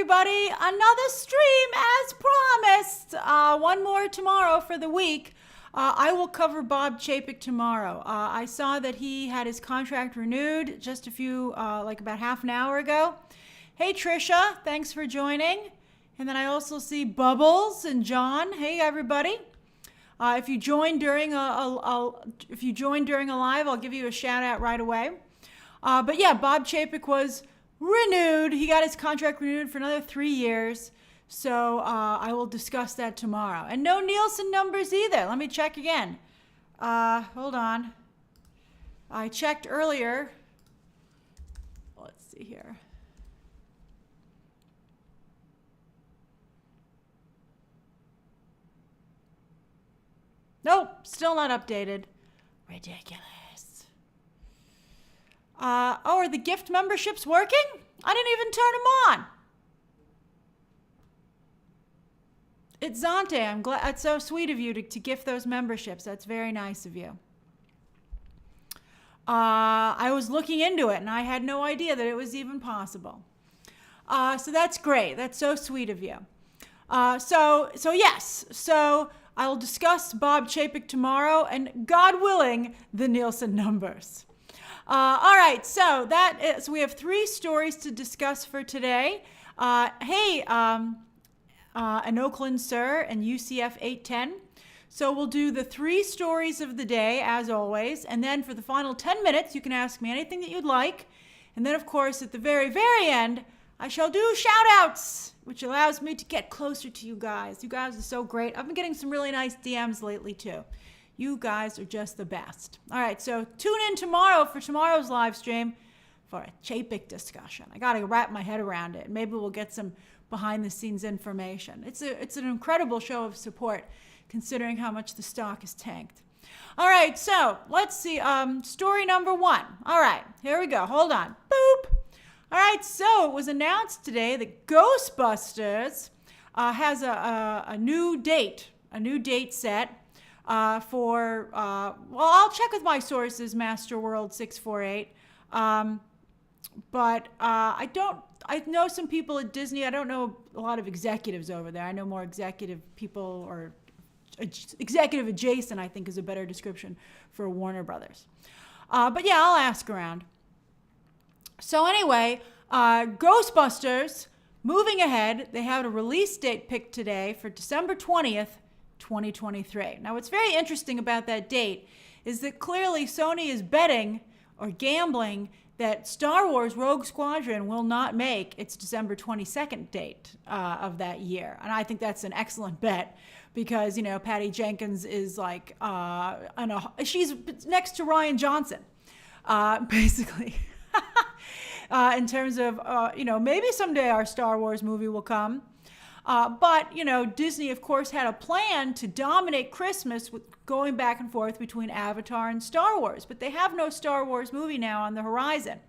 everybody. Another stream as promised. One more tomorrow for the week. I will cover Bob Chapek tomorrow. I saw that he had his contract renewed just about half an hour ago. Hey, Trisha, thanks for joining. And then I also see Bubbles and John. Hey, everybody. If you join during a live, I'll give you a shout out right away. But yeah, Bob Chapek was renewed. He got his contract renewed for another 3 years. So I will discuss that tomorrow. And no Nielsen numbers either. Let me check again. Hold on. I checked earlier. Let's see here. Nope, still not updated. Ridiculous. Are the gift memberships working? I didn't even turn them on. It's Zante. I'm glad. That's so sweet of you to gift those memberships. That's very nice of you. I was looking into it, and I had no idea that it was even possible. So that's great. That's so sweet of you. So yes. So I will discuss Bob Chapek tomorrow, and God willing, the Nielsen numbers. All right, so we have 3 stories to discuss for today. Hey, an Oakland Sir and UCF 810. So we'll do the 3 stories of the day, as always, and then for the final 10 minutes, you can ask me anything that you'd like. And then, of course, at the very, very end, I shall do shout-outs, which allows me to get closer to you guys. You guys are so great. I've been getting some really nice DMs lately, too. You guys are just the best. All right, so tune in tomorrow for tomorrow's live stream for a Chapek discussion. I got to wrap my head around it. Maybe we'll get some behind-the-scenes information. It's an incredible show of support, considering how much the stock is tanked. All right, so let's see. Story number 1. All right, here we go. Hold on. Boop. All right, so it was announced today that Ghostbusters has a new date set for, I'll check with my sources, Masterworld 648. But I know some people at Disney. I don't know a lot of executives over there. I know more executive people, or executive adjacent, I think is a better description for Warner Brothers. But yeah, I'll ask around. So anyway, Ghostbusters, moving ahead, they have a release date picked today for December 20th, 2023. Now, what's very interesting about that date is that clearly Sony is betting or gambling that Star Wars Rogue Squadron will not make its December 22nd date of that year. And I think that's an excellent bet because, Patty Jenkins is like, she's next to Rian Johnson, basically. In terms of, maybe someday our Star Wars movie will come. But Disney, of course, had a plan to dominate Christmas with going back and forth between Avatar and Star Wars. But they have no Star Wars movie now on the horizon.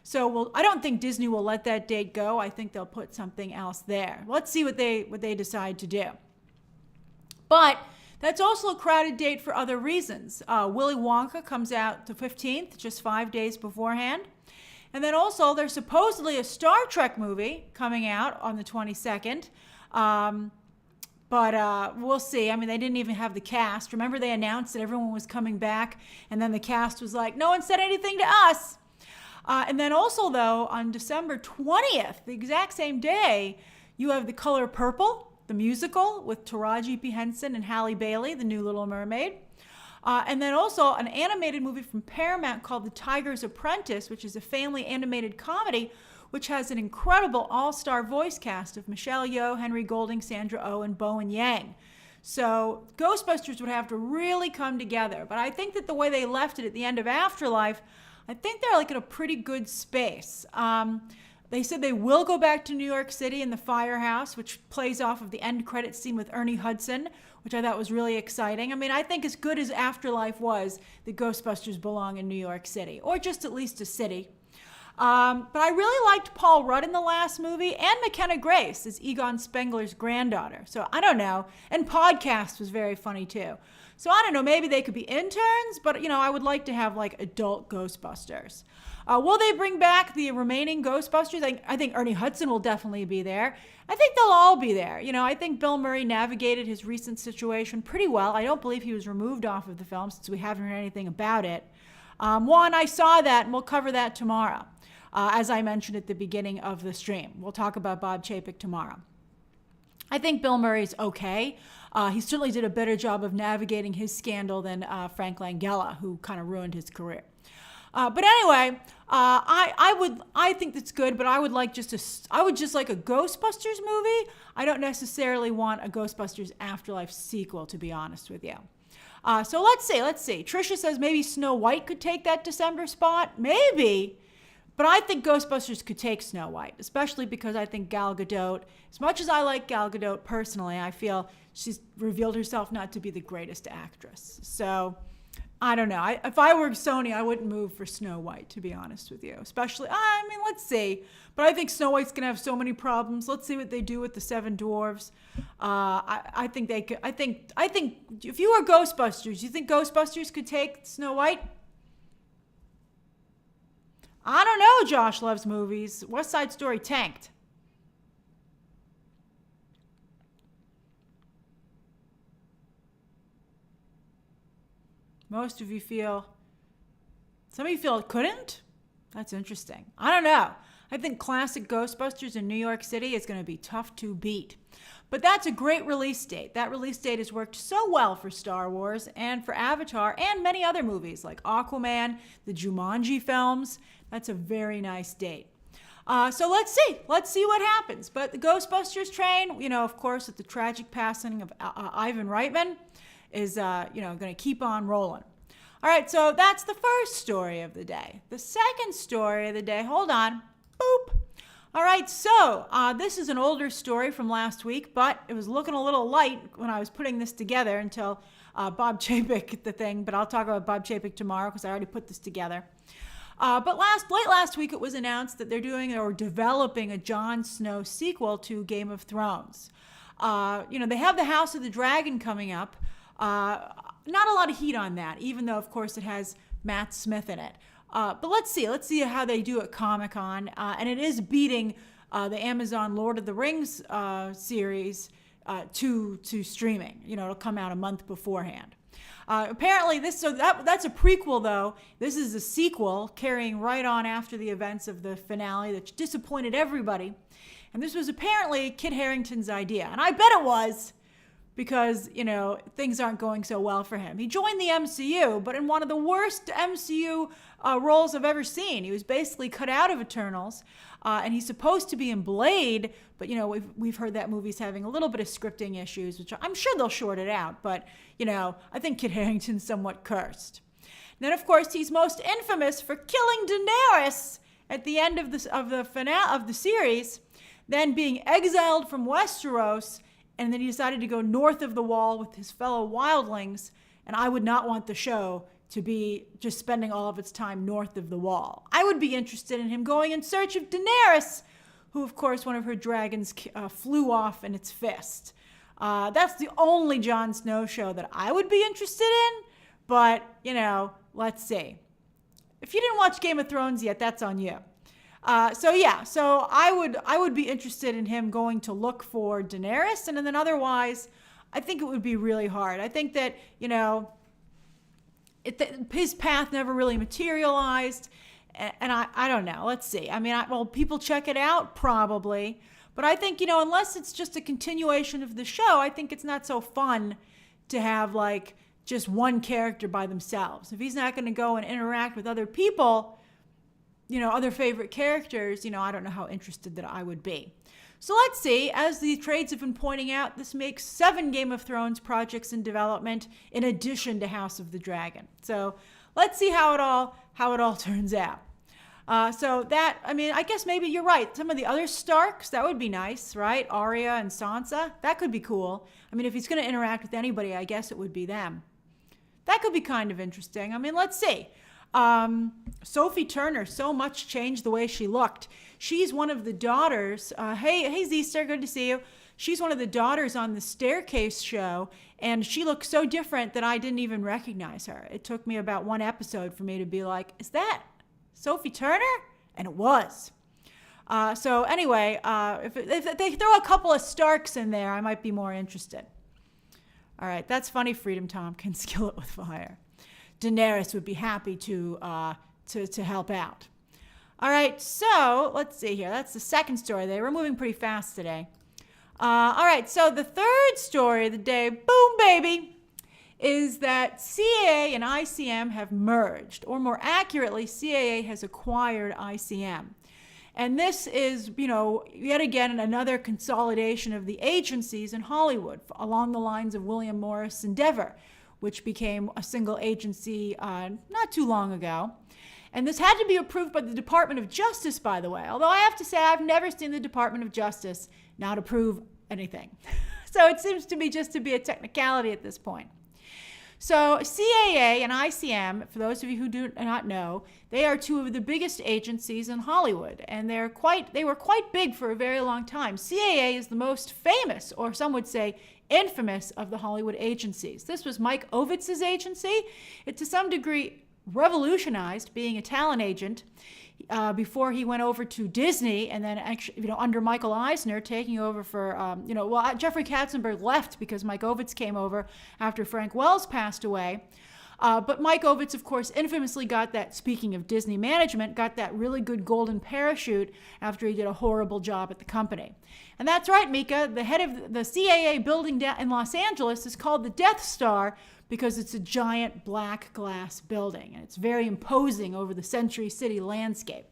So I don't think Disney will let that date go. I think they'll put something else there. Let's see what they decide to do. But that's also a crowded date for other reasons. Willy Wonka comes out the 15th, just 5 days beforehand. And then also there's supposedly a Star Trek movie coming out on the 22nd. But we'll see. I mean, they didn't even have the cast. Remember, they announced that everyone was coming back, and then the cast was like, no one said anything to us. And then also, though, on December 20th, the exact same day, you have The Color Purple, the musical with Taraji P. Henson and Halle Bailey, the new Little Mermaid. And then also an animated movie from Paramount called The Tiger's Apprentice, which is a family animated comedy which has an incredible all-star voice cast of Michelle Yeoh, Henry Golding, Sandra Oh, and Bowen Yang. So Ghostbusters would have to really come together. But I think that the way they left it at the end of Afterlife, I think they're like in a pretty good space. They said they will go back to New York City in the firehouse, which plays off of the end credit scene with Ernie Hudson, which I thought was really exciting. I mean, I think as good as Afterlife was, the Ghostbusters belong in New York City, or just at least a city. But I really liked Paul Rudd in the last movie, and McKenna Grace as Egon Spengler's granddaughter. So I don't know. And Podcast was very funny too. So I don't know, maybe they could be interns, but I would like to have like adult Ghostbusters. Will they bring back the remaining Ghostbusters? I think Ernie Hudson will definitely be there. I think they'll all be there. I think Bill Murray navigated his recent situation pretty well. I don't believe he was removed off of the film since we haven't heard anything about it. I saw that, and we'll cover that tomorrow. As I mentioned at the beginning of the stream. We'll talk about Bob Chapek tomorrow. I think Bill Murray's okay. He certainly did a better job of navigating his scandal than Frank Langella, who kind of ruined his career. But anyway, I think that's good, but I would just like a Ghostbusters movie. I don't necessarily want a Ghostbusters Afterlife sequel, to be honest with you. So let's see. Trisha says maybe Snow White could take that December spot. Maybe. But I think Ghostbusters could take Snow White, especially because I think Gal Gadot, as much as I like Gal Gadot personally, I feel she's revealed herself not to be the greatest actress. So, I don't know. If I were Sony, I wouldn't move for Snow White, to be honest with you. Especially, let's see. But I think Snow White's going to have so many problems. Let's see what they do with the Seven Dwarves. I think they could. I think if you were Ghostbusters, you think Ghostbusters could take Snow White? I don't know. Josh loves movies. West Side Story tanked. Most of you feel, some of you feel it couldn't? That's interesting. I don't know. I think classic Ghostbusters in New York City is going to be tough to beat. But that's a great release date. That release date has worked so well for Star Wars and for Avatar and many other movies like Aquaman, the Jumanji films. That's a very nice date. So let's see. Let's see what happens. But the Ghostbusters train, of course, with the tragic passing of Ivan Reitman, is, going to keep on rolling. All right, so that's the first story of the day. The second story of the day, hold on. Boop. All right, so this is an older story from last week, but it was looking a little light when I was putting this together until Bob Chapek the thing, but I'll talk about Bob Chapek tomorrow because I already put this together. But late last week, it was announced that they're doing or developing a Jon Snow sequel to Game of Thrones. They have the House of the Dragon coming up. Not a lot of heat on that, even though, of course, it has Matt Smith in it. But let's see how they do at Comic-Con. And it is beating the Amazon Lord of the Rings series to streaming. It'll come out a month beforehand. Apparently, that's a prequel, though. This is a sequel carrying right on after the events of the finale that disappointed everybody. And this was apparently Kit Harington's idea. And I bet it was because, things aren't going so well for him. He joined the MCU, but in one of the worst MCU roles I've ever seen. He was basically cut out of Eternals, and he's supposed to be in Blade, but, we've heard that movie's having a little bit of scripting issues, which I'm sure they'll short it out, but, I think Kit Harington's somewhat cursed. Then, of course, he's most infamous for killing Daenerys at the end of the finale of the series, then being exiled from Westeros, and then he decided to go north of the Wall with his fellow wildlings, and I would not want the show to be just spending all of its time north of the Wall. I would be interested in him going in search of Daenerys, who, of course, one of her dragons flew off in its fist. That's the only Jon Snow show that I would be interested in, but, let's see. If you didn't watch Game of Thrones yet, that's on you. So I would be interested in him going to look for Daenerys, and then otherwise, I think it would be really hard. I think that, his path never really materialized, and I don't know. Let's see. Will people check it out? Probably. But I think, unless it's just a continuation of the show, I think it's not so fun to have, just one character by themselves. If he's not going to go and interact with other people, other favorite characters, I don't know how interested that I would be. So let's see. As the trades have been pointing out, this makes 7 Game of Thrones projects in development in addition to House of the Dragon. So let's see how it all turns out. I guess maybe you're right. Some of the other Starks, that would be nice, right? Arya and Sansa, that could be cool. If he's going to interact with anybody, I guess it would be them. That could be kind of interesting. Let's see. Sophie Turner so much changed the way she looked. She's one of the daughters. Hey, Zester, good to see you. She's one of the daughters on the Staircase show, and she looked so different that I didn't even recognize her. It took me about one episode for me to be like, is that Sophie Turner? And it was. So anyway, if they throw a couple of Starks in there, I might be more interested. All right, that's funny, Freedom Tompkins. Kill it with fire. Daenerys would be happy to help out. All right, so let's see here. That's the second story there. We're moving pretty fast today. All right, so the third story of the day, boom, baby, is that CAA and ICM have merged, or more accurately, CAA has acquired ICM. And this is, yet again, another consolidation of the agencies in Hollywood along the lines of William Morris Endeavor, which became a single agency not too long ago. And this had to be approved by the Department of Justice, by the way. Although I have to say, I've never seen the Department of Justice not approve anything. So it seems to me just to be a technicality at this point. So CAA and ICM, for those of you who do not know, they are two of the biggest agencies in Hollywood, and they were quite big for a very long time. CAA is the most famous, or some would say infamous, of the Hollywood agencies. This was Mike Ovitz's agency. It to some degree revolutionized being a talent agent before he went over to Disney, and then actually, under Michael Eisner taking over for, Jeffrey Katzenberg left because Mike Ovitz came over after Frank Wells passed away. But Mike Ovitz, of course, infamously got that, speaking of Disney management, got that really good golden parachute after he did a horrible job at the company. And that's right, Mika, the head of the CAA building in Los Angeles is called the Death Star because it's a giant black glass building, and it's very imposing over the Century City landscape.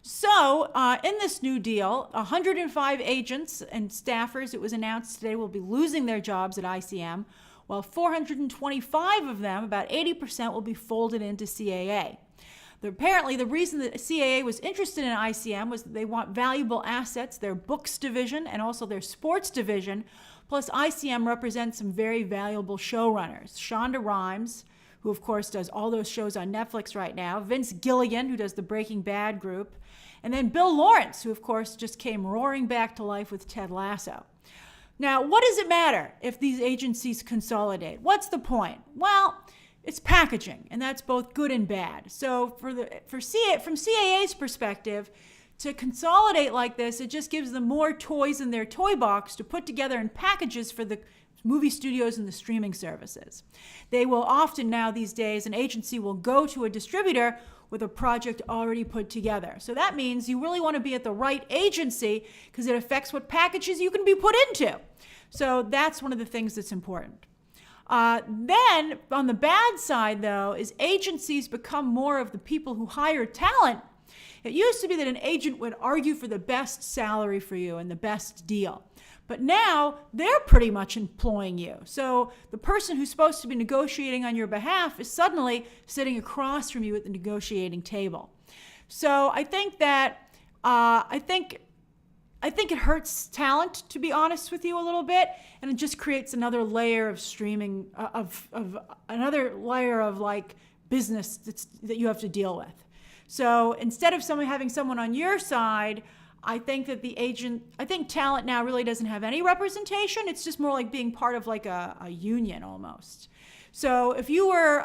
So in this new deal, 105 agents and staffers, it was announced today, will be losing their jobs at ICM, while 425 of them, about 80%, will be folded into CAA. Apparently, the reason that CAA was interested in ICM was that they want valuable assets, their books division and also their sports division. Plus, ICM represents some very valuable showrunners. Shonda Rhimes, who of course does all those shows on Netflix right now. Vince Gilligan, who does the Breaking Bad group. And then Bill Lawrence, who of course just came roaring back to life with Ted Lasso. Now, what does it matter if these agencies consolidate? What's the point? Well, it's packaging, and that's both good and bad. So from CAA's perspective, to consolidate like this, it just gives them more toys in their toy box to put together in packages for the movie studios and the streaming services. They will often now these days, an agency will go to a distributor with a project already put together. So that means you really want to be at the right agency because it affects what packages you can be put into. So that's one of the things that's important. Then on the bad side, though, is agencies become more of the people who hire talent. It used to be that an agent would argue for the best salary for you and the best deal. But now they're pretty much employing you. So the person who's supposed to be negotiating on your behalf is suddenly sitting across from you at the negotiating table. So I think that I think it hurts talent, to be honest with you, a little bit, and it just creates another layer of streaming of another layer of like business that you have to deal with. So instead of having someone on your side, I think that talent now really doesn't have any representation. It's just more like being part of like a union almost. So if you were,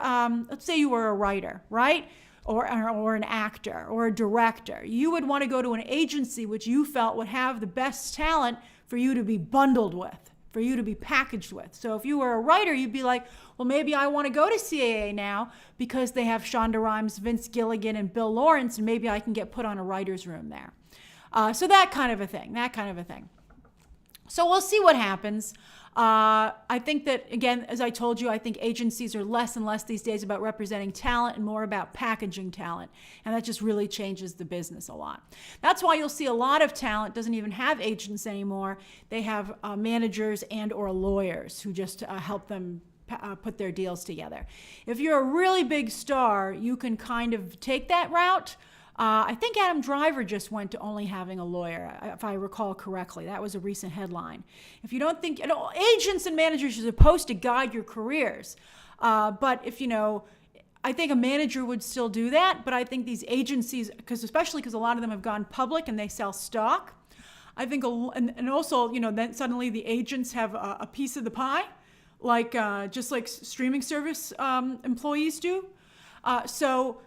let's say you were a writer, right? Or an actor or a director, you would want to go to an agency which you felt would have the best talent for you to be bundled with, for you to be packaged with. So if you were a writer, you'd be like, well, maybe I want to go to CAA now because they have Shonda Rhimes, Vince Gilligan, and Bill Lawrence, and maybe I can get put on a writer's room there. So that kind of a thing. So we'll see what happens. I think that, again, as I told you, I think agencies are less and less these days about representing talent and more about packaging talent. And that just really changes the business a lot. That's why you'll see a lot of talent doesn't even have agents anymore. They have managers and or lawyers who just help them put their deals together. If you're a really big star, you can kind of take that route. I think Adam Driver just went to only having a lawyer, if I recall correctly. That was a recent headline. If you don't think, agents and managers are supposed to guide your careers. But if, I think a manager would still do that, but I think these agencies, especially because a lot of them have gone public and they sell stock, I think, and also, then suddenly the agents have a piece of the pie, like just like streaming service employees do. So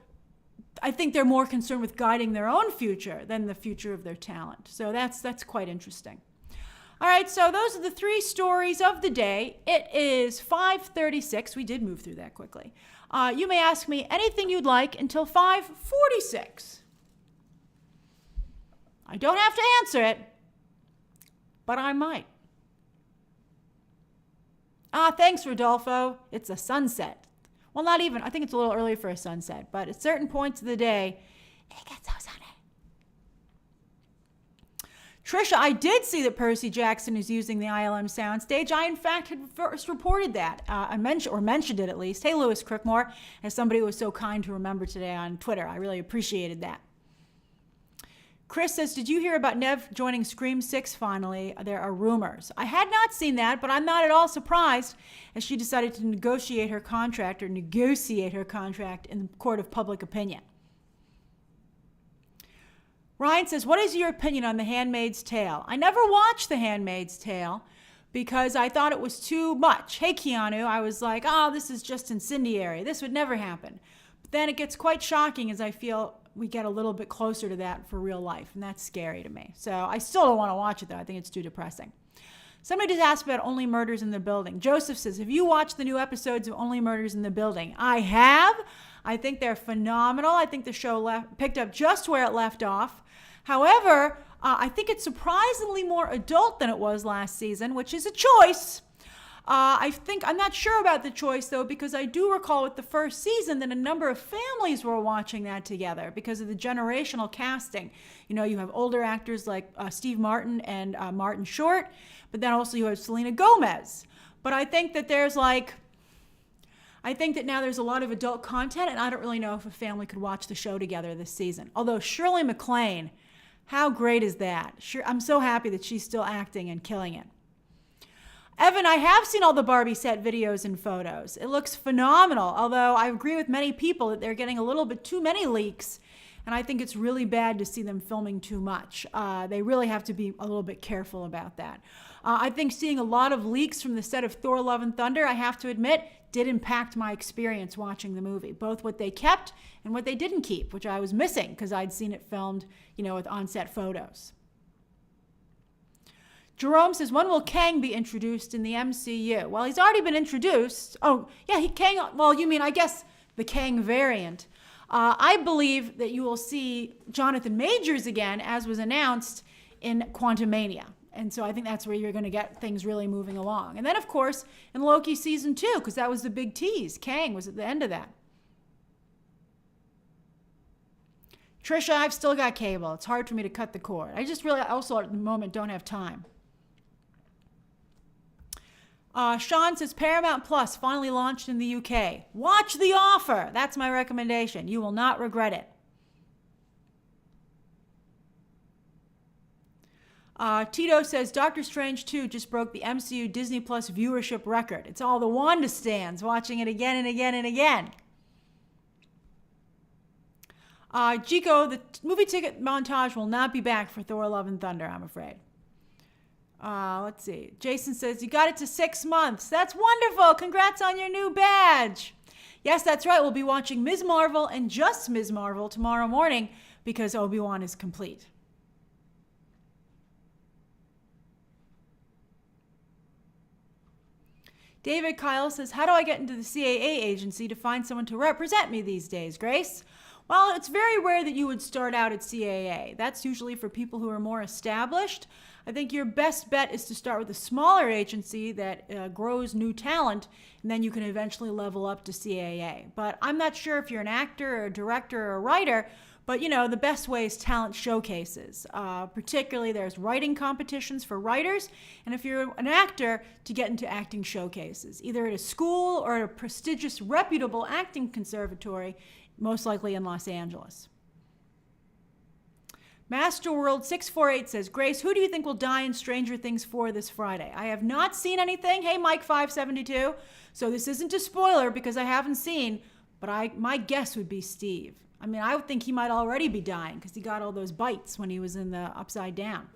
I think they're more concerned with guiding their own future than the future of their talent. So that's quite interesting. All right, so those are the 3 stories of the day. It is 5:36. We did move through that quickly. You may ask me anything you'd like until 5:46. I don't have to answer it, but I might. Thanks, Rodolfo. It's a sunset. Well, not even. I think it's a little early for a sunset, but at certain points of the day, it gets so sunny. Trisha, I did see that Percy Jackson is using the ILM soundstage. I, in fact, had first reported that. I mentioned it at least. Hey, Lewis Crickmore, as somebody who was so kind to remember today on Twitter. I really appreciated that. Chris says, did you hear about Nev joining Scream 6 finally? There are rumors. I had not seen that, but I'm not at all surprised as she decided to negotiate her contract in the court of public opinion. Ryan says, what is your opinion on The Handmaid's Tale? I never watched The Handmaid's Tale because I thought it was too much. Hey, Keanu, I was like, this is just incendiary. This would never happen. But then it gets quite shocking as I feel we get a little bit closer to that for real life, and that's scary to me. So I still don't want to watch it, though. I think it's too depressing. Somebody just asked about Only Murders in the Building. Joseph says, have you watched the new episodes of Only Murders in the Building? I have. I think they're phenomenal. I think the show picked up just where it left off. However, I think it's surprisingly more adult than it was last season, which is a choice. I'm not sure about the choice, though, because I do recall with the first season that a number of families were watching that together because of the generational casting. You have older actors like Steve Martin and Martin Short, but then also you have Selena Gomez. But I think that now there's a lot of adult content, and I don't really know if a family could watch the show together this season. Although Shirley MacLaine, how great is that? I'm so happy that she's still acting and killing it. Evan, I have seen all the Barbie set videos and photos. It looks phenomenal, although I agree with many people that they're getting a little bit too many leaks, and I think it's really bad to see them filming too much. They really have to be a little bit careful about that. I think seeing a lot of leaks from the set of Thor: Love and Thunder, I have to admit, did impact my experience watching the movie, both what they kept and what they didn't keep, which I was missing because I'd seen it filmed, with on-set photos. Jerome says, when will Kang be introduced in the MCU? Well, he's already been introduced. Oh, yeah, you mean, I guess, the Kang variant. I believe that you will see Jonathan Majors again, as was announced in Quantumania. And so I think that's where you're going to get things really moving along. And then, of course, in Loki season 2, because that was the big tease. Kang was at the end of that. Trisha, I've still got cable. It's hard for me to cut the cord. I just really also at the moment don't have time. Sean says, Paramount Plus finally launched in the UK. Watch The Offer. That's my recommendation. You will not regret it. Tito says, Doctor Strange 2 just broke the MCU Disney Plus viewership record. It's all the Wanda stans watching it again and again and again. Jico, the movie ticket montage will not be back for Thor: Love and Thunder, I'm afraid. Let's see. Jason says, you got it to 6 months. That's wonderful. Congrats on your new badge. Yes, that's right. We'll be watching Ms. Marvel and just Ms. Marvel tomorrow morning because Obi-Wan is complete. David Kyle says, how do I get into the CAA agency to find someone to represent me these days, Grace? Well, it's very rare that you would start out at CAA. That's usually for people who are more established. I think your best bet is to start with a smaller agency that grows new talent, and then you can eventually level up to CAA. But I'm not sure if you're an actor or a director or a writer, but the best way is talent showcases. Particularly there's writing competitions for writers, and if you're an actor, to get into acting showcases, either at a school or at a prestigious, reputable acting conservatory, most likely in Los Angeles. Masterworld 648 says, Grace, who do you think will die in Stranger Things 4 this Friday? I have not seen anything. Hey, Mike 572. So this isn't a spoiler because I haven't seen, But my guess would be Steve. I mean, I would think he might already be dying because he got all those bites when he was in the Upside Down.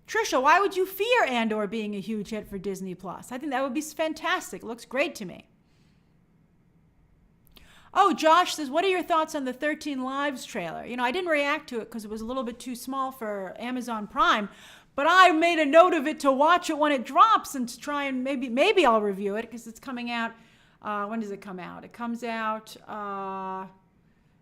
Trisha, why would you fear Andor being a huge hit for Disney Plus? I think that would be fantastic. It looks great to me. Oh, Josh says, what are your thoughts on the 13 Lives trailer? You know, I didn't react to it because it was a little bit too small for Amazon Prime, but I made a note of it to watch it when it drops and to try and maybe I'll review it because it's coming out. When does it come out? It comes out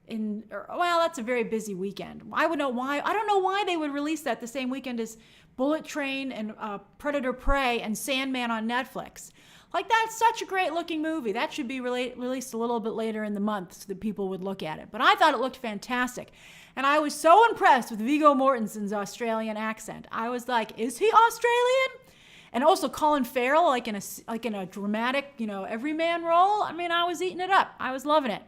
that's a very busy weekend. I would know why. I don't know why they would release that the same weekend as Bullet Train and Predator Prey and Sandman on Netflix. Like, that's such a great looking movie. That should be released a little bit later in the month so that people would look at it. But I thought it looked fantastic. And I was so impressed with Viggo Mortensen's Australian accent. I was like, is he Australian? And also Colin Farrell, like in a dramatic, everyman role. I mean, I was eating it up. I was loving it.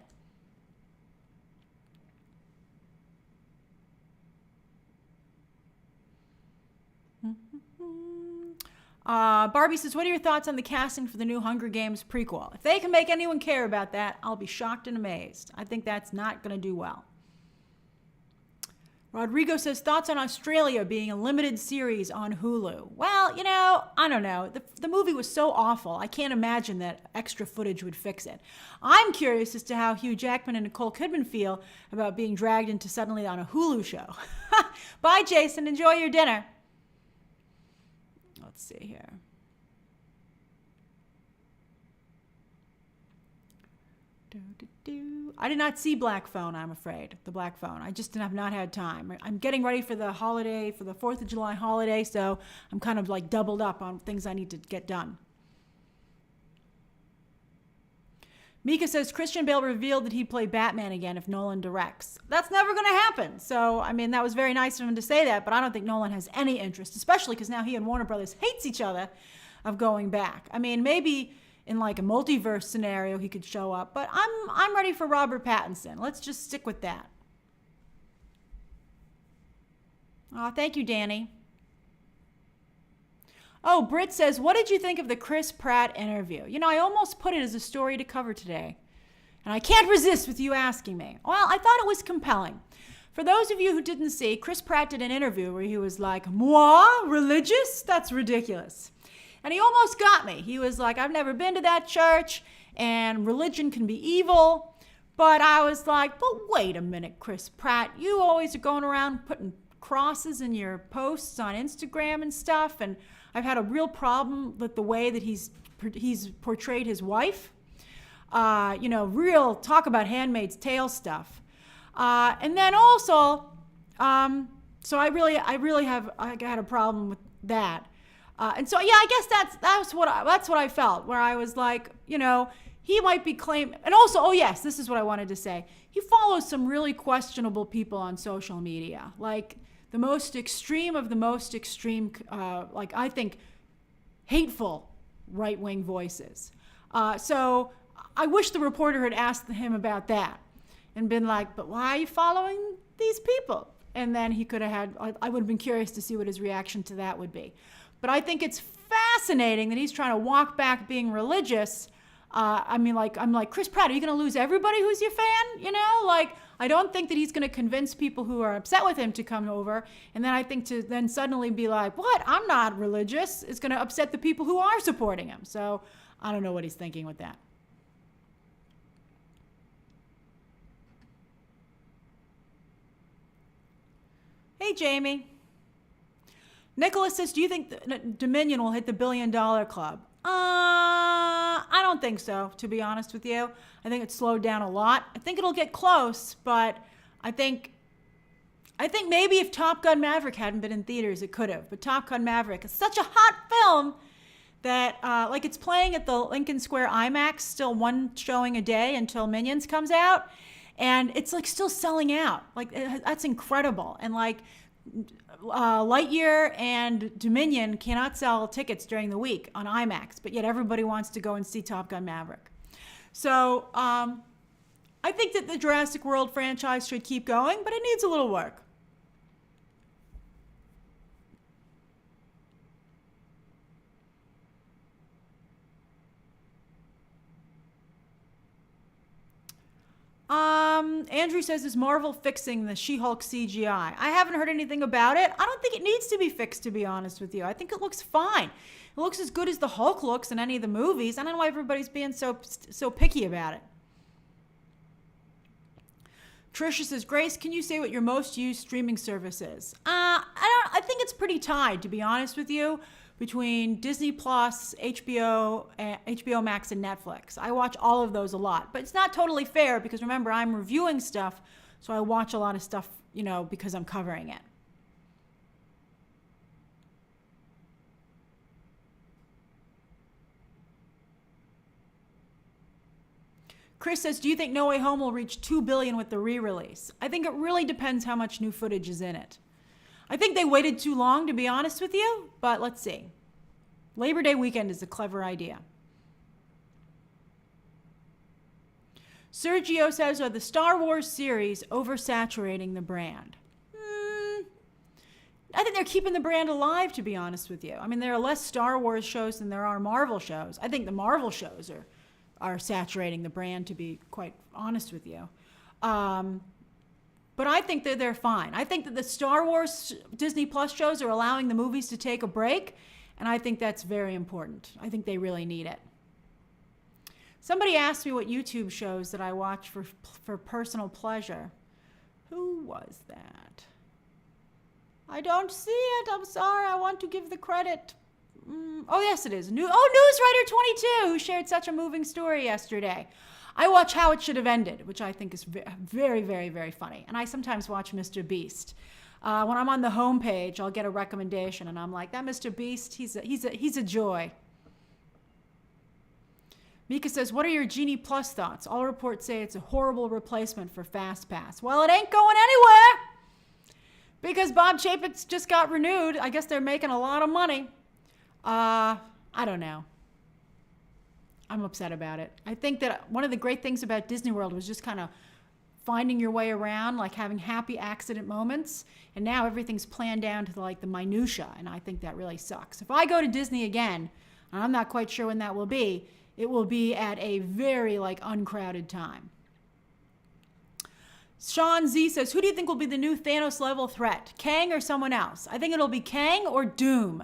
Barbie says, what are your thoughts on the casting for the new Hunger Games prequel? If they can make anyone care about that, I'll be shocked and amazed. I think that's not going to do well. Rodrigo says, thoughts on Australia being a limited series on Hulu? Well, I don't know. The movie was so awful. I can't imagine that extra footage would fix it. I'm curious as to how Hugh Jackman and Nicole Kidman feel about being dragged into suddenly on a Hulu show. Bye, Jason. Enjoy your dinner. Let's see here. I did not see Black Phone, I'm afraid. The Black Phone. I just have not had time. I'm getting ready for the holiday, for the 4th of July holiday, so I'm kind of like doubled up on things I need to get done. Mika says, Christian Bale revealed that he'd play Batman again if Nolan directs. That's never going to happen. So, I mean, that was very nice of him to say that, but I don't think Nolan has any interest, especially because now he and Warner Brothers hates each other, of going back. I mean, maybe in like a multiverse scenario he could show up, but I'm ready for Robert Pattinson. Let's just stick with that. Oh, thank you, Danny. Oh, Britt says, what did you think of the Chris Pratt interview? I almost put it as a story to cover today. And I can't resist with you asking me. Well, I thought it was compelling. For those of you who didn't see, Chris Pratt did an interview where he was like, moi, religious? That's ridiculous. And he almost got me. He was like, I've never been to that church, and religion can be evil. But I was like, but wait a minute, Chris Pratt. You always are going around putting crosses in your posts on Instagram and stuff, and I've had a real problem with the way that he's portrayed his wife. Real talk about Handmaid's Tale stuff. And then also, so I got a problem with that. And so, yeah, I guess that's what I felt, where I was like, he might be claiming, and also, oh yes, this is what I wanted to say. He follows some really questionable people on social media, like the most extreme of the most extreme, I think, hateful right-wing voices. So I wish the reporter had asked him about that and been like, but why are you following these people? And then he could have I would have been curious to see what his reaction to that would be. But I think it's fascinating that he's trying to walk back being religious. I'm like, Chris Pratt, are you going to lose everybody who's your fan? I don't think that he's going to convince people who are upset with him to come over. And then I think to then suddenly be like, what? I'm not religious. It's going to upset the people who are supporting him. So I don't know what he's thinking with that. Hey, Jamie. Nicholas says, do you think Dominion will hit the $1 billion club? I don't think so, to be honest with you. I think it's slowed down a lot. I think it'll get close, but I think maybe if Top Gun Maverick hadn't been in theaters, it could have. But Top Gun Maverick is such a hot film that, it's playing at the Lincoln Square IMAX, still one showing a day until Minions comes out. And it's, still selling out. That's incredible. And, Lightyear and Dominion cannot sell tickets during the week on IMAX, but yet everybody wants to go and see Top Gun Maverick. So I think that the Jurassic World franchise should keep going, but it needs a little work. Andrew says, is Marvel fixing the She-Hulk CGI? I haven't heard anything about it. I don't think it needs to be fixed, to be honest with you. I think it looks fine. It looks as good as the Hulk looks in any of the movies. I don't know why everybody's being so picky about it. Trisha says, Grace, can you say what your most used streaming service is? I think it's pretty tied, to be honest with you, between Disney Plus, HBO Max, and Netflix. I watch all of those a lot, but it's not totally fair because remember, I'm reviewing stuff, so I watch a lot of stuff, because I'm covering it. Chris says, do you think No Way Home will reach $2 billion with the re-release? I think it really depends how much new footage is in it. I think they waited too long, to be honest with you, but let's see. Labor Day weekend is a clever idea. Sergio says, are the Star Wars series oversaturating the brand? I think they're keeping the brand alive, to be honest with you. I mean, there are less Star Wars shows than there are Marvel shows. I think the Marvel shows are saturating the brand, to be quite honest with you. But I think that they're fine. I think that the Star Wars Disney Plus shows are allowing the movies to take a break, and I think that's very important. I think they really need it. Somebody asked me what YouTube shows that I watch for personal pleasure. Who was that? I don't see it. I'm sorry. I want to give the credit. Oh, yes, it is. Newswriter22, who shared such a moving story yesterday. I watch How It Should Have Ended, which I think is very, very, very funny. And I sometimes watch Mr. Beast. When I'm on the homepage, I'll get a recommendation, and I'm like, that Mr. Beast, he's a joy. Mika says, what are your Genie Plus thoughts? All reports say it's a horrible replacement for FastPass. Well, it ain't going anywhere because Bob Chapek's just got renewed. I guess they're making a lot of money. I don't know. I'm upset about it. I think that one of the great things about Disney World was just kind of finding your way around, like having happy accident moments. And now everything's planned down to like the minutia. And I think that really sucks. If I go to Disney again, and I'm not quite sure when that will be, it will be at a very uncrowded time. Sean Z says, who do you think will be the new Thanos level threat? Kang or someone else? I think it'll be Kang or Doom.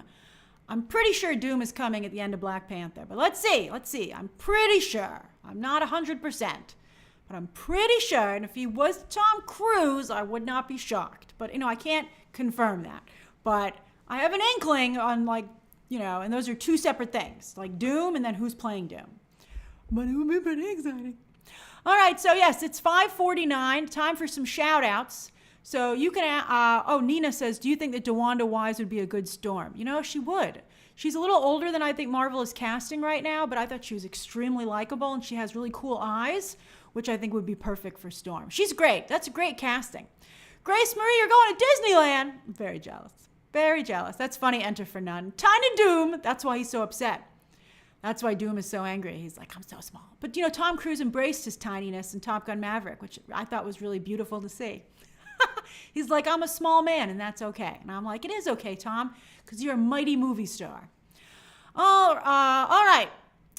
I'm pretty sure Doom is coming at the end of Black Panther, but let's see. I'm pretty sure. I'm not 100%, but I'm pretty sure. And if he was Tom Cruise, I would not be shocked. But, I can't confirm that. But I have an inkling on and those are two separate things, like Doom and then who's playing Doom. But it would be pretty exciting. All right, so yes, it's 5:49. Time for some shout outs. So you can, Nina says, do you think that DeWanda Wise would be a good Storm? She would. She's a little older than I think Marvel is casting right now, but I thought she was extremely likable and she has really cool eyes, which I think would be perfect for Storm. She's great. That's a great casting. Grace Marie, you're going to Disneyland. I'm very jealous. Very jealous. That's funny, enter for none. Tiny Doom, that's why he's so upset. That's why Doom is so angry. He's like, I'm so small. But, Tom Cruise embraced his tininess in Top Gun Maverick, which I thought was really beautiful to see. He's like, I'm a small man, and that's okay. And I'm like, it is okay, Tom, because you're a mighty movie star. All right.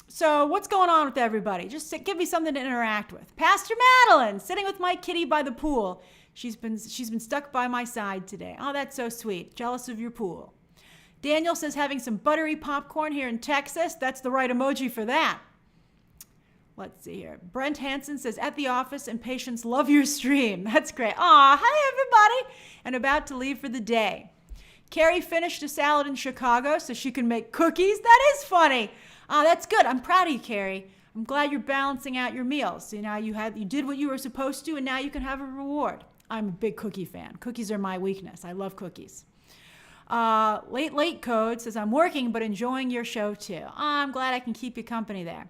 So what's going on with everybody? Just give me something to interact with. Pastor Madeline, sitting with my kitty by the pool. She's been stuck by my side today. Oh, that's so sweet. Jealous of your pool. Daniel says having some buttery popcorn here in Texas. That's the right emoji for that. Let's see here. Brent Hansen says, at the office and patients love your stream. That's great. Aw, hi everybody. And about to leave for the day. Carrie finished a salad in Chicago so she can make cookies. That is funny. That's good. I'm proud of you, Carrie. I'm glad you're balancing out your meals. So now you did what you were supposed to and now you can have a reward. I'm a big cookie fan. Cookies are my weakness. I love cookies. Late Code says, I'm working but enjoying your show too. I'm glad I can keep you company there.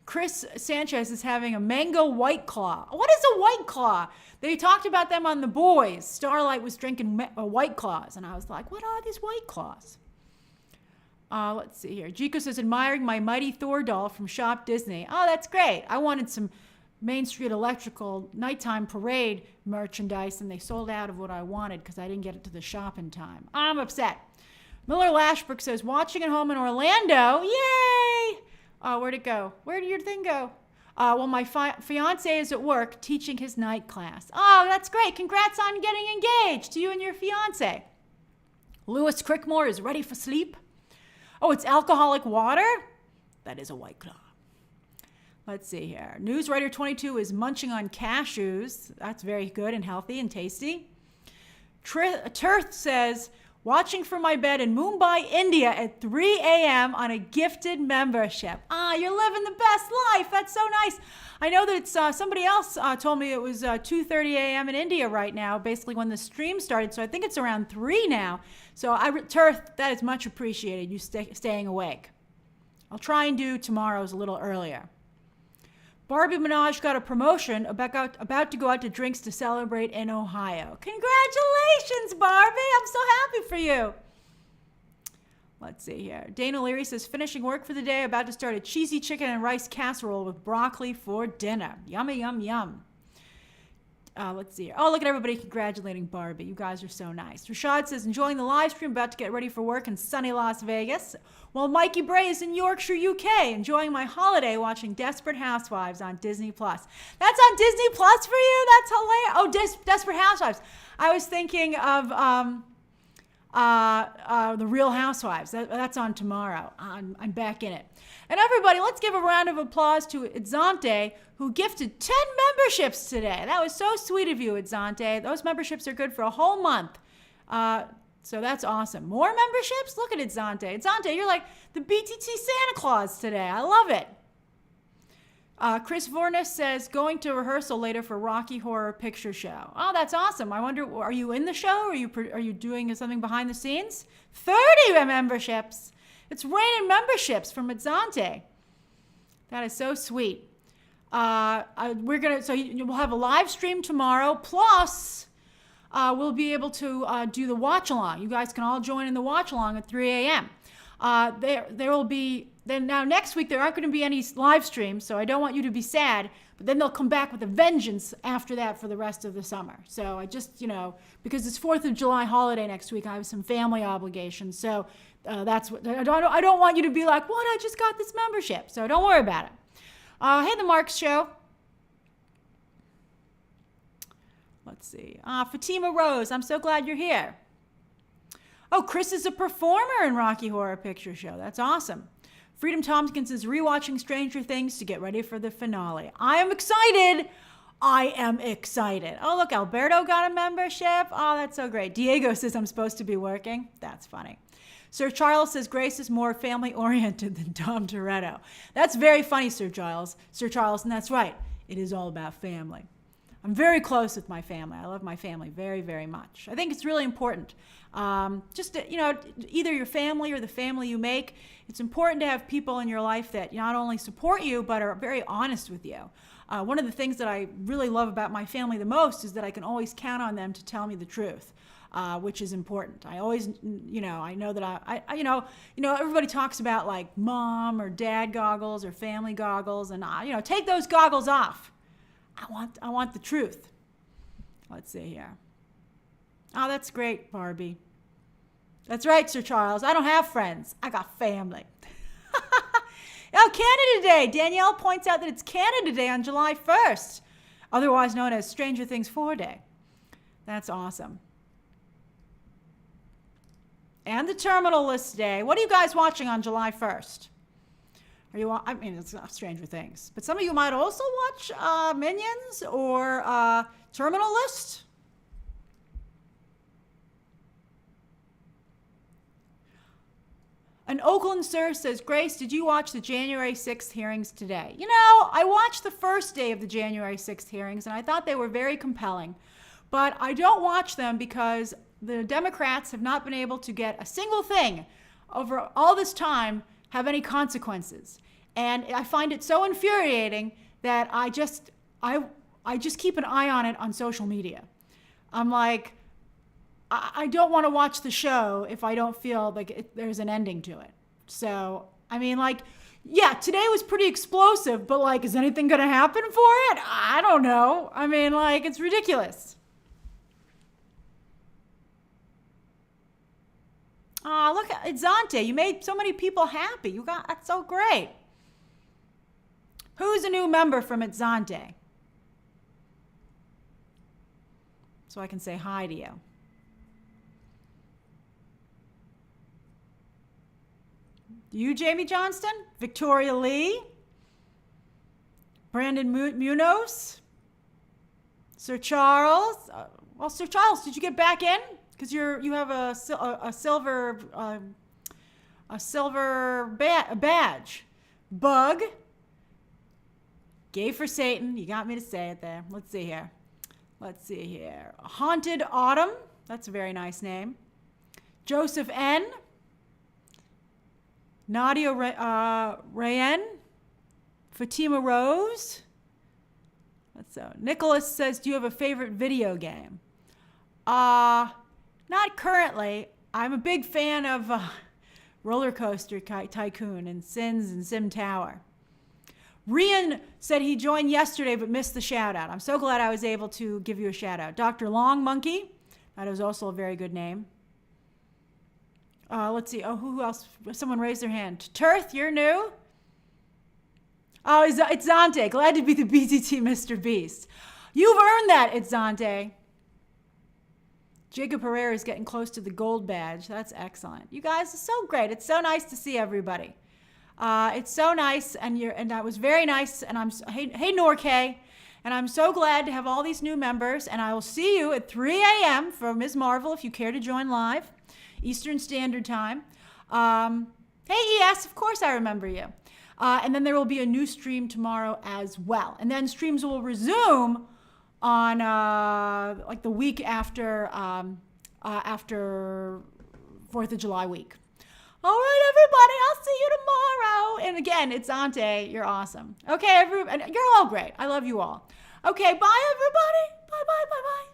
Chris Sanchez is having a mango White Claw. What is a White Claw? They talked about them on The Boys. Starlight was drinking White Claws, and I was like, what are these White Claws? Let's see here. Jico says, admiring my mighty Thor doll from Shop Disney. Oh, that's great. I wanted some Main Street Electrical nighttime parade merchandise, and they sold out of what I wanted because I didn't get it to the shop in time. I'm upset. Miller Lashbrook says, watching at home in Orlando. Yay! Where'd it go? Where did your thing go? Well, my fiance is at work teaching his night class. Oh, that's great. Congrats on getting engaged to you and your fiance. Lewis Crickmore is ready for sleep. Oh, it's alcoholic water? That is a White Claw. Let's see here. Newswriter 22 is munching on cashews. That's very good and healthy and tasty. Tirth says, watching from my bed in Mumbai, India at 3 a.m. on a gifted membership. You're living the best life. That's so nice. I know that it's somebody else told me it was 2:30 a.m. in India right now, basically when the stream started. So I think it's around 3 now. So Tirth, that is much appreciated, you staying awake. I'll try and do tomorrow's a little earlier. Barbie Minaj got a promotion, about to go out to drinks to celebrate in Ohio. Congratulations, Barbie. I'm so happy for you. Let's see here. Dana Leary says, finishing work for the day, about to start a cheesy chicken and rice casserole with broccoli for dinner. Yummy, yum, yum. Let's see here. Oh, look at everybody congratulating Barbie. You guys are so nice. Rashad says, enjoying the live stream, about to get ready for work in sunny Las Vegas. While Mikey Bray is in Yorkshire, UK, enjoying my holiday watching Desperate Housewives on Disney+. That's on Disney Plus for you? That's hilarious. Oh, Desperate Housewives. I was thinking of The Real Housewives. That's on tomorrow. I'm back in it. And everybody, let's give a round of applause to Idzante, who gifted 10 memberships today. That was so sweet of you, Idzante. Those memberships are good for a whole month. So that's awesome. More memberships? Look at Idzante. Idzante, you're like the BTT Santa Claus today. I love it. Chris Vornis says, going to rehearsal later for Rocky Horror Picture Show. Oh, that's awesome. I wonder, are you in the show? Or are you doing something behind the scenes? 30 memberships. It's raining memberships from Idzante. That is so sweet. We'll have a live stream tomorrow. Plus, we'll be able to do the watch along. You guys can all join in the watch along at 3 a.m. There will be. Then now next week there aren't going to be any live streams, so I don't want you to be sad. But then they'll come back with a vengeance after that for the rest of the summer. So I just, because it's 4th of July holiday next week, I have some family obligations. So that's what I don't want you to be like, what? I just got this membership. So don't worry about it. Hey, the Marks Show. Let's see. Fatima Rose, I'm so glad you're here. Oh, Chris is a performer in Rocky Horror Picture Show. That's awesome. Freedom Tompkins is rewatching Stranger Things to get ready for the finale. I am excited. Oh, look, Alberto got a membership. Oh, that's so great. Diego says I'm supposed to be working. That's funny. Sir Charles says Grace is more family-oriented than Dom Toretto. That's very funny, Sir Charles, and that's right. It is all about family. I'm very close with my family. I love my family very, very much. I think it's really important. Either your family or the family you make, it's important to have people in your life that not only support you, but are very honest with you. One of the things that I really love about my family the most is that I can always count on them to tell me the truth, which is important. I always, I know that everybody talks about like mom or dad goggles or family goggles, and take those goggles off. I want the truth. Let's see here. Oh, that's great, Barbie. That's right, Sir Charles. I don't have friends. I got family. Oh, Canada Day. Danielle points out that it's Canada Day on July 1st, otherwise known as Stranger Things 4 Day. That's awesome. And the Terminal List Day. What are you guys watching on July 1st? It's not Stranger Things, but some of you might also watch Minions or Terminal List. An Oakland Sir says, Grace, did you watch the January 6th hearings today? I watched the first day of the January 6th hearings, and I thought they were very compelling. But I don't watch them because the Democrats have not been able to get a single thing over all this time have any consequences. And I find it so infuriating that I just keep an eye on it on social media. I'm like, I don't want to watch the show if I don't feel like there's an ending to it. So, today was pretty explosive, but is anything going to happen for it? I don't know. It's ridiculous. Look at Idzante. You made so many people happy. That's so great. Who's a new member from Itzante? So I can say hi to you. You, Jamie Johnston? Victoria Lee? Brandon Munoz? Sir Charles? Well, Sir Charles, did you get back in? Because you have a silver badge. Bug? Gay for Satan. You got me to say it there. Let's see here. Haunted Autumn. That's a very nice name. Joseph N. Nadia Rayen. Fatima Rose. So Nicholas says, do you have a favorite video game? Not currently. I'm a big fan of Roller Coaster Tycoon and Sins and Sim Tower. Rian said he joined yesterday but missed the shout out. I'm so glad I was able to give you a shout out. Dr. Long Monkey, that is also a very good name. Let's see. Oh, who else? Someone raised their hand. Turth, you're new? Oh, it's Zante. Glad to be the BTT Mr. Beast. You've earned that, it's Zante. Jacob Herrera is getting close to the gold badge. That's excellent. You guys are so great. It's so nice to see everybody. It's so nice, and that was very nice. And hey Norkay, and I'm so glad to have all these new members. And I will see you at 3 a.m. for Ms. Marvel if you care to join live, Eastern Standard Time. Hey ES, of course I remember you. And then there will be a new stream tomorrow as well. And then streams will resume on like the week after 4th of July week. All right, everybody, I'll see you tomorrow. And again, it's Ante. You're awesome. Okay, everybody, you're all great. I love you all. Okay, bye, everybody. Bye, bye, bye, bye.